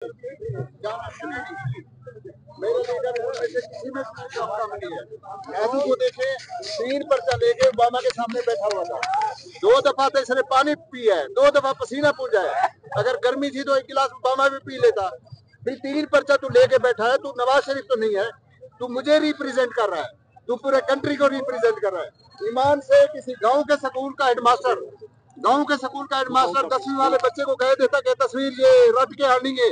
میرے لیڈر میں سے کسی میں کام نہیں ہے. ایسو کو دیکھیں 3 پرچہ لے کے اوباما کے سامنے بیٹھا ہوا تھا. 2 دفعہ تو اس نے پانی پیا ہے, 2 دفعہ پسینہ پوجا ہے. اگر گرمی تھی تو 1 گلاس اوباما بھی پی لیتا. پھر 3 پرچہ تو لے کے بیٹھا ہے. تو نواز شریف تو نہیں ہے, تو مجھے ریپریزنٹ کر رہا ہے, تو پورے کنٹری کو ریپریزنٹ کر رہا ہے. ایمان سے کسی گاؤں کے سکول کا ہیڈ ماسٹر 10ویں والے بچے کو کہہ دیتا کہ تصویر یہ رٹ کے آنیں گے,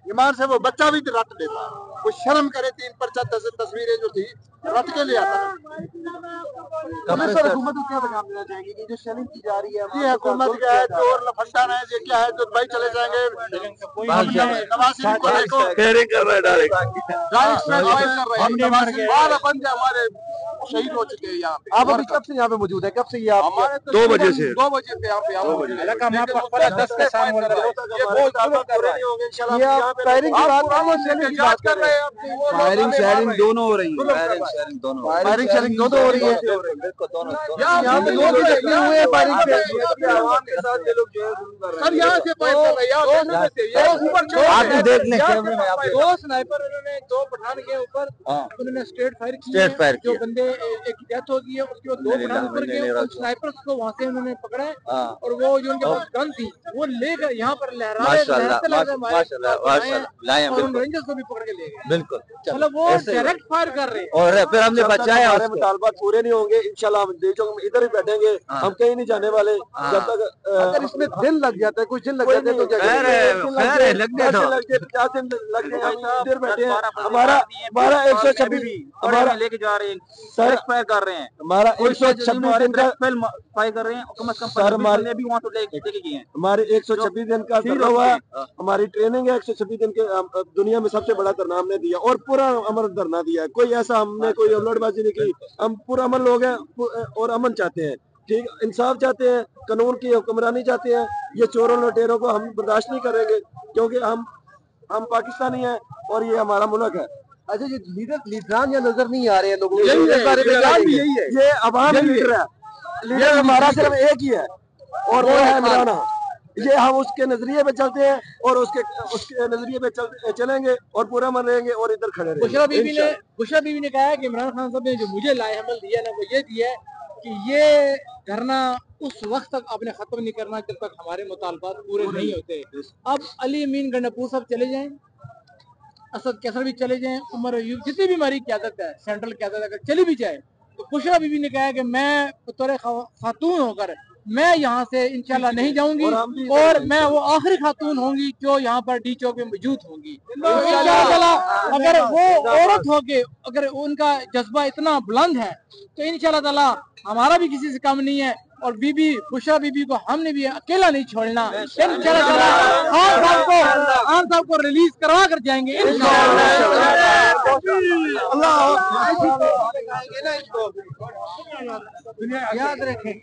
ایمان سے وہ بچہ بھی رٹ دیتا. وہ شرم کرے, 3 پرچہ تصویریں جو تھی رٹ کے لے آتا. حکومت کو کیا پیغام دینا چاہیں گے کہ جو شیلنگ کی جا رہی ہے یہ حکومت کیا ہے, چور لفنڈان ہے, یہ کیا ہے, جو دبئی چلے جائیں گے. نواز شریف کو دیکھو ہمارے شہید ہو چکے ہیں یہاں پہ. آپ ابھی کب سے یہاں پہ موجود ہیں؟ کب سے یہ آپ 2 بجے سے یہاں پہ فائرنگ شیئرنگ دونوں ہو رہی ہے. فائرنگ شیئرنگ دونوں ہو رہی ہے. دو پٹھان کے اوپر انہوں نے اسٹریٹ فائر کی, جو بندے ایک ڈیتھ ہو گئی ہے, اس کے بعد 2 پٹھان اوپر گئے, اور سنائپرز کو وہاں سے انہوں نے پکڑا ہے, اور وہ جو ان کے پاس گن تھی وہ لے کر یہاں پر لہرا رہے اور ان رینجرز کو بھی پکڑ کے لے گئے. بالکل, مطلب وہ ڈائریکٹ فائر کر رہے ہیں. اور پھر ہم نے بچایا. ہمارے مطالبات پورے نہیں ہوں گے انشاءاللہ. ہم ادھر ہی بیٹھیں گے, ہم کہیں نہیں جانے والے جب تک. اگر اس میں دن لگ جاتا ہے, کچھ دن لگ جاتے ہیں تو کیا کریں, 50 دن لگ گئے, ہم ادھر بیٹھے ہیں. ہمارا 126 ہمارا لے کے جا رہے ہیں, سر فائر کر رہے ہیں. ہمارا 126 دن کا فائر کر رہے ہیں, کم از کم ہمارے بھی وہاں تو لے کے گئے ہیں. ہمارے 126 دن کا دھرنا ہوا, ہماری ٹریننگ ہے. 126 دن کے دنیا میں سب سے بڑا دھرنا ہم نے دیا, اور پورا امن دھرنا دیا ہے. کوئی ایسا ہم نے کوئی لوٹ بازی نہیں کی. ہم پورا امن لوگ ہیں اور امن چاہتے ہیں, ٹھیک, انصاف چاہتے ہیں, قانون کی حکمرانی چاہتے ہیں. یہ چوروں لٹیروں کو ہم برداشت نہیں کریں گے, کیونکہ ہم پاکستانی ہیں اور یہ ہمارا ملک ہے. اچھا, یہ لیڈران یا نظر نہیں آ رہے ہیں لوگوں کو, یہ عوام لیڈر ہے. لیڈر ہمارا صرف ایک ہی ہے, اور وہ ہے عمران. یہ ہم اس کے نظریے پہ چلتے ہیں اور اس کے نظریے پہ چلیں گے اور پورا من رہیں گے اور ادھر کھڑے رہیں گے. بشرا بی بی نے کہا ہے کہ عمران خان صاحب نے جو مجھے لائے عمل دیا نا, وہ یہ دیا ہے کہ یہ دھرنا اس وقت تک آپ نے ختم نہیں کرنا جب تک ہمارے مطالبات پورے نہیں ہوتے. اب علی امین گنڈپور صاحب چلے جائیں, اسد کیسر بھی چلے جائیں, عمر ایوب, جتنی بھی ہماری قیادت ہے, سینٹرل قیادت اگر چلی بھی جائے, تو بشرا بی بی نے کہا ہے کہ میں بطور خاتون ہو کر میں یہاں سے انشاءاللہ نہیں جاؤں گی, اور میں وہ آخری خاتون ہوں گی جو یہاں پر ڈی چوک میں موجود ہوں گی. انشاءاللہ اگر وہ عورت ہو کے اگر ان کا جذبہ اتنا بلند ہے تو انشاءاللہ تعالی ہمارا بھی کسی سے کم نہیں ہے, اور be be Bushra be be کو ہم نے بھی اکیلا نہیں چھوڑنا. انشاءاللہ تعالی خان صاحب کو ریلیز کروا کر جائیں گے انشاءاللہ. یاد رکھیں.